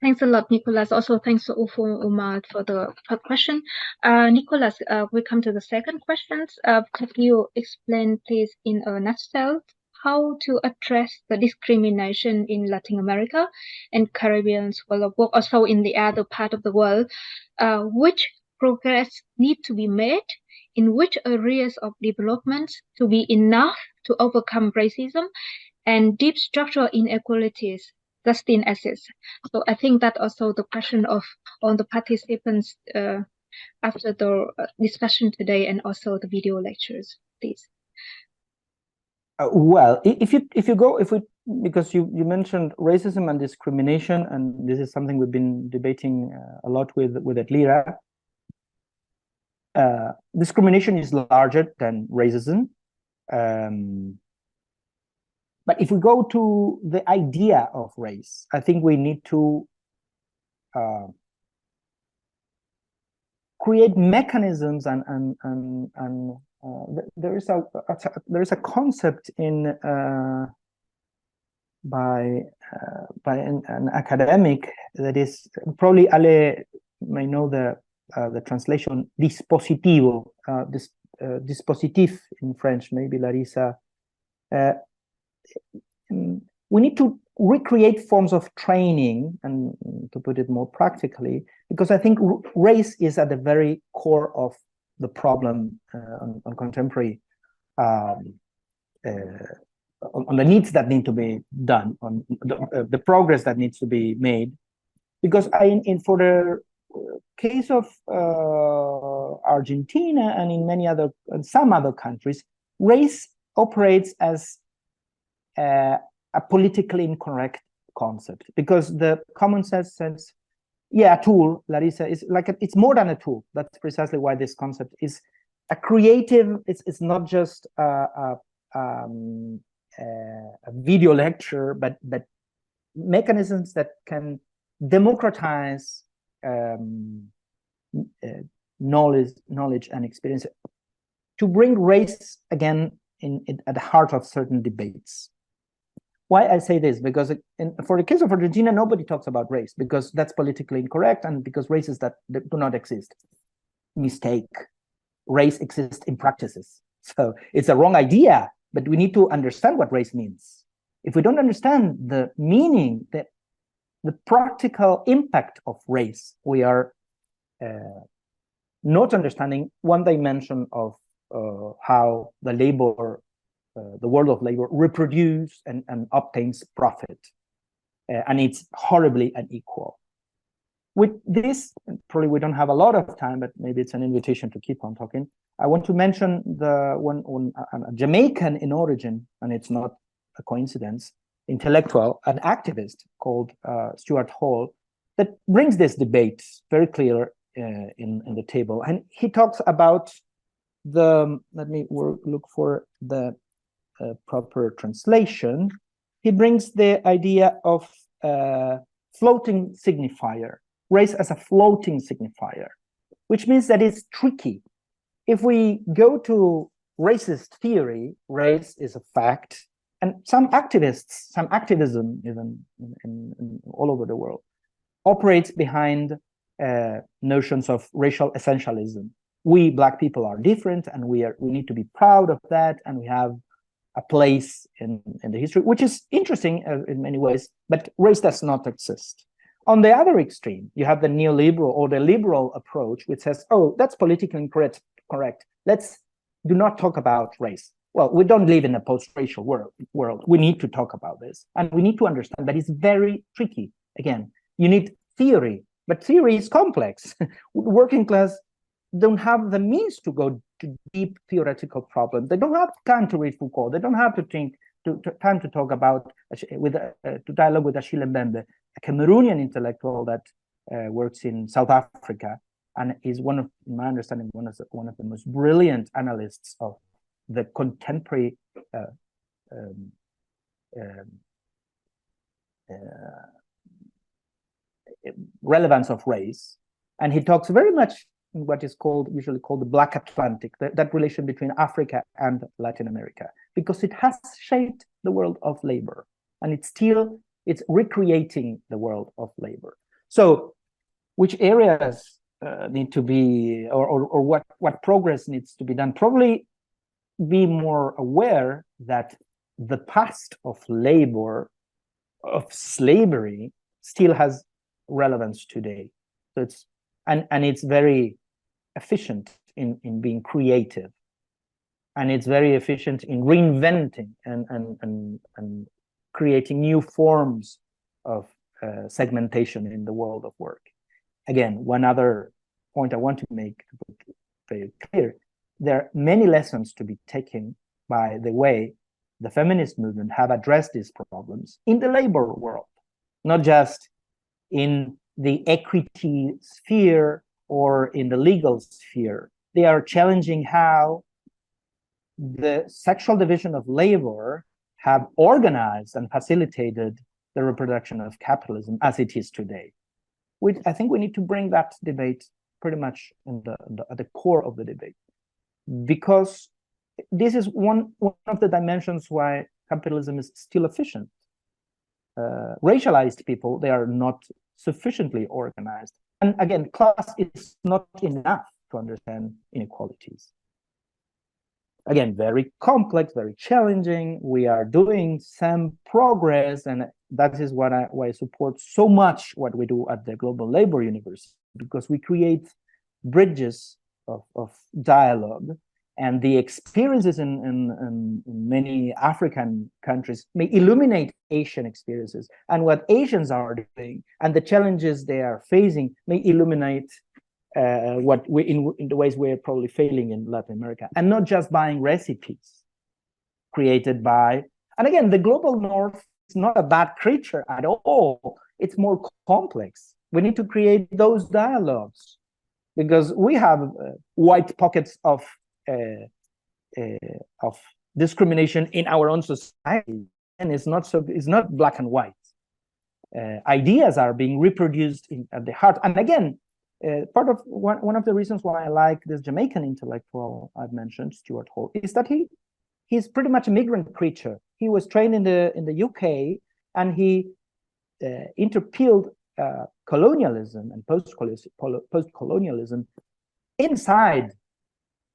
Thanks a lot, Nicolas. Also, thanks to Umar for the question. Nicolas, we come to the second question. Could you explain, please, in a nutshell, how to address the discrimination in Latin America and Caribbean's world of work, also in the other part of the world? Which progress need to be made in which areas of development to be enough to overcome racism and deep structural inequalities that still exist? So I think that also the question of all the participants after the discussion today and also the video lectures, please. Well, if we because you mentioned racism and discrimination, and this is something we've been debating a lot with Atlira. Discrimination is larger than racism. But if we go to the idea of race, I think we need to create mechanisms, and there is a concept in by an academic that is, probably Ale may know the translation, dispositivo, dispositif in French, maybe Larissa. We need to recreate forms of training, and to put it more practically, because I think race is at the very core of the problem on contemporary, on the needs that need to be done, on the progress that needs to be made. Because for the case of Argentina and in some other countries, race operates as a politically incorrect concept, because the common sense says, yeah, a tool, Larissa, is like it's more than a tool. That's precisely why this concept is a creative. It's not just a video lecture, but mechanisms that can democratize knowledge and experience, to bring race again at the heart of certain debates. Why I say this? Because for the case of Argentina, nobody talks about race, because that's politically incorrect, and because races that do not exist. Mistake. Race exists in practices. So it's a wrong idea, but we need to understand what race means. If we don't understand the meaning, the practical impact of race, we are not understanding one dimension of how the world of labor reproduces and obtains profit, and it's horribly unequal. With this, probably we don't have a lot of time, but maybe it's an invitation to keep on talking. I want to mention a Jamaican in origin, and it's not a coincidence, intellectual, an activist called Stuart Hall, that brings this debate very clear in the table. And he talks about let me look for the proper translation. He brings the idea of floating signifier, race as a floating signifier, which means that it's tricky. If we go to racist theory, race is a fact, and some activism, even in all over the world, operates behind notions of racial essentialism. We Black people are different, and we need to be proud of that, and we have a place in the history, which is interesting in many ways, but race does not exist. On the other extreme, you have the neoliberal or the liberal approach, which says, oh, that's politically incorrect. Let's do not talk about race. Well, we don't live in a post-racial world. We need to talk about this. And we need to understand that it's very tricky. Again, you need theory, but theory is complex. Working class don't have the means to go to deep theoretical problems. They don't have time to read Foucault. They don't have time to talk about, to dialogue with Achille Mbembe, a Cameroonian intellectual that works in South Africa, and is in my understanding, one of the most brilliant analysts of the contemporary relevance of race. And he talks very much in what is usually called the Black Atlantic, that relation between Africa and Latin America, because it has shaped the world of labor, and it's recreating the world of labor. So which areas need to be, or what progress needs to be done? Probably be more aware that the past of labor, of slavery, still has relevance today. So it's very efficient in being creative, and it's very efficient in reinventing and creating new forms of segmentation in the world of work. Again, one other point I want to make very clear: there are many lessons to be taken by the way the feminist movement have addressed these problems in the labor world, not just in the equity sphere or in the legal sphere. They are challenging how the sexual division of labor have organized and facilitated the reproduction of capitalism as it is today. I think we need to bring that debate pretty much at the core of the debate, because this is one of the dimensions why capitalism is still efficient. Racialized people, they are not sufficiently organized. And again, class is not enough to understand inequalities. Again, very complex, very challenging. We are doing some progress, and that is why I support so much what we do at the Global Labor University, because we create bridges of dialogue, and the experiences in many African countries may illuminate Asian experiences, and what Asians are doing and the challenges they are facing may illuminate what we in the ways we're probably failing in Latin America, and not just buying recipes created by. And again, the global north is not a bad creature at all. It's more complex. We need to create those dialogues, because we have white pockets of discrimination in our own society, and it's not black and white. Ideas are being reproduced at the heart. And again, part of one of the reasons why I like this Jamaican intellectual I've mentioned, Stuart Hall, is that he's pretty much a migrant creature. He was trained in the UK, and he interpeeled colonialism and post-colonialism inside,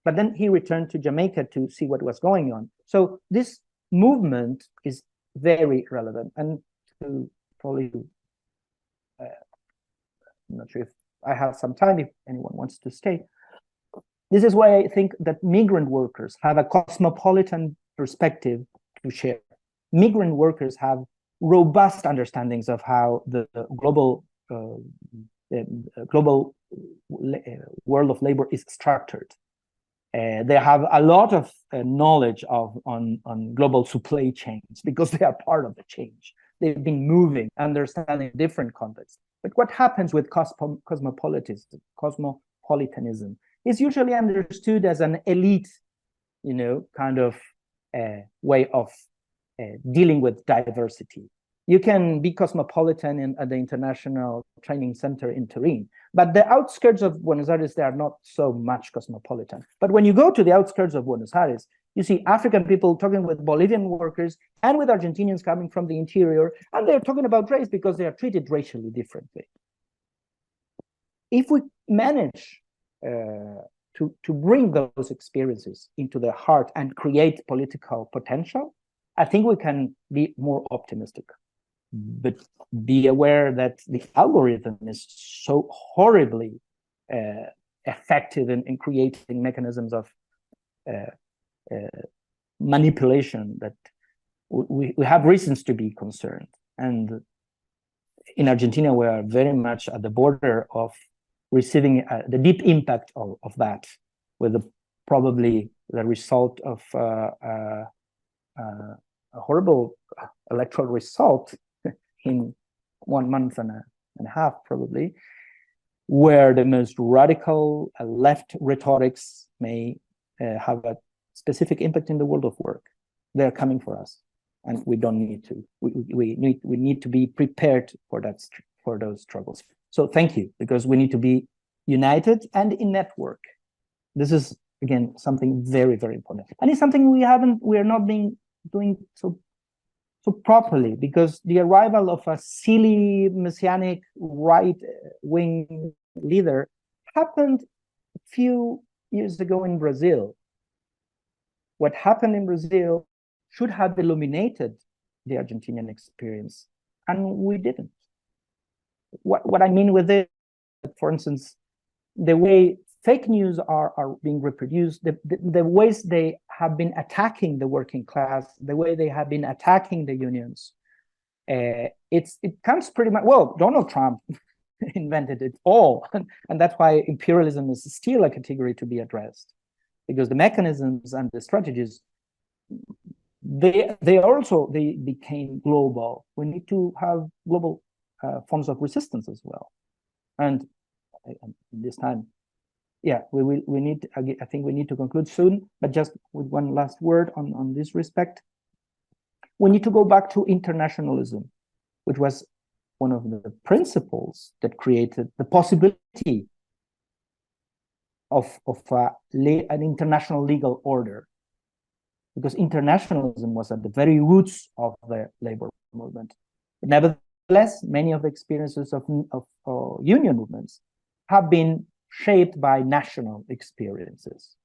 but then he returned to Jamaica to see what was going on. So this movement is very relevant. And to probably, I'm not sure if I have some time, if anyone wants to stay. This is why I think that migrant workers have a cosmopolitan perspective to share. Migrant workers have robust understandings of how the global world of labor is structured. They have a lot of knowledge on global supply chains, because they are part of the change. They've been moving, understanding different contexts. But what happens with cosmopolitanism is usually understood as an elite, kind of way of dealing with diversity. You can be cosmopolitan at the International Training Center in Turin, but the outskirts of Buenos Aires, they are not so much cosmopolitan. But when you go to the outskirts of Buenos Aires, you see African people talking with Bolivian workers and with Argentinians coming from the interior, and they're talking about race because they are treated racially differently. If we manage to bring those experiences into the heart and create political potential, I think we can be more optimistic. But be aware that the algorithm is so horribly effective in creating mechanisms of manipulation that we have reasons to be concerned. And in Argentina, we are very much at the border of receiving the deep impact of that, with probably the result of a horrible electoral result in 1 month and a half, probably, where the most radical left rhetorics may have a specific impact in the world of work. They're coming for us, and we don't need to. We need to be prepared for those struggles. So thank you, because we need to be united and in network. This is, again, something very, very important, and it's something we are not doing so properly, because the arrival of a silly messianic right-wing leader happened a few years ago in Brazil. What happened in Brazil should have illuminated the Argentinian experience, and we didn't. What I mean with it, for instance, the way fake news are being reproduced, the ways they have been attacking the working class, the way they have been attacking the unions, it comes pretty much, well, Donald Trump invented it all, and that's why imperialism is still a category to be addressed, because the mechanisms and the strategies they became global. We need to have global forms of resistance as well. And this time, yeah, we need, I think we need to conclude soon, but just with one last word on this respect. We need to go back to internationalism, which was one of the principles that created the possibility of an international legal order, because internationalism was at the very roots of the labor movement. But nevertheless, many of the experiences of union movements have been shaped by national experiences.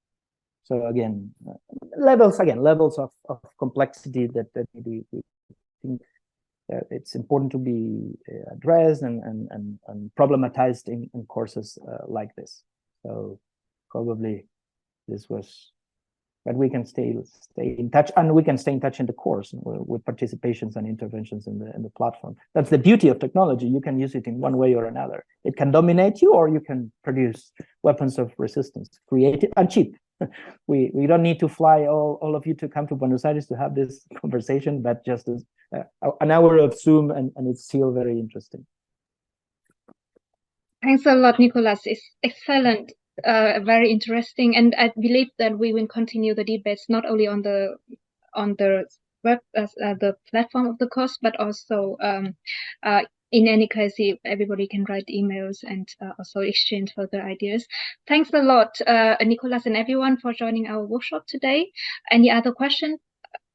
So again, levels of complexity that we think it's important to be addressed and problematized in courses like this. So probably this was, but we can stay in touch, and we can stay in touch in the course with participations and interventions in the platform. That's the beauty of technology. You can use it in one way or another. It can dominate you, or you can produce weapons of resistance, creative and cheap. We don't need to fly all of you to come to Buenos Aires to have this conversation, but just an hour of Zoom, and it's still very interesting. Thanks a lot, Nicolas. It's excellent, very interesting, and I believe that we will continue the debates not only on the web, the platform of the course, but also in any case, everybody can write emails and also exchange further ideas. Thanks a lot, Nicolas and everyone, for joining our workshop today. Any other questions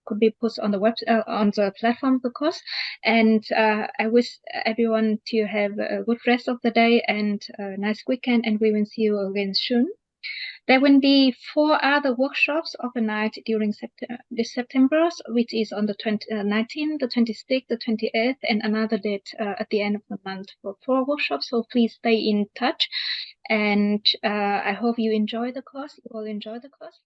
could be put on the web on the platform of the course. And I wish everyone to have a good rest of the day and a nice weekend, and we will see you again soon. There will be 4 other workshops organized during this September, which is on the 19th, the 26th, the 28th, and another date at the end of the month for 4 workshops. So please stay in touch, and I hope you enjoy the course. You all enjoy the course.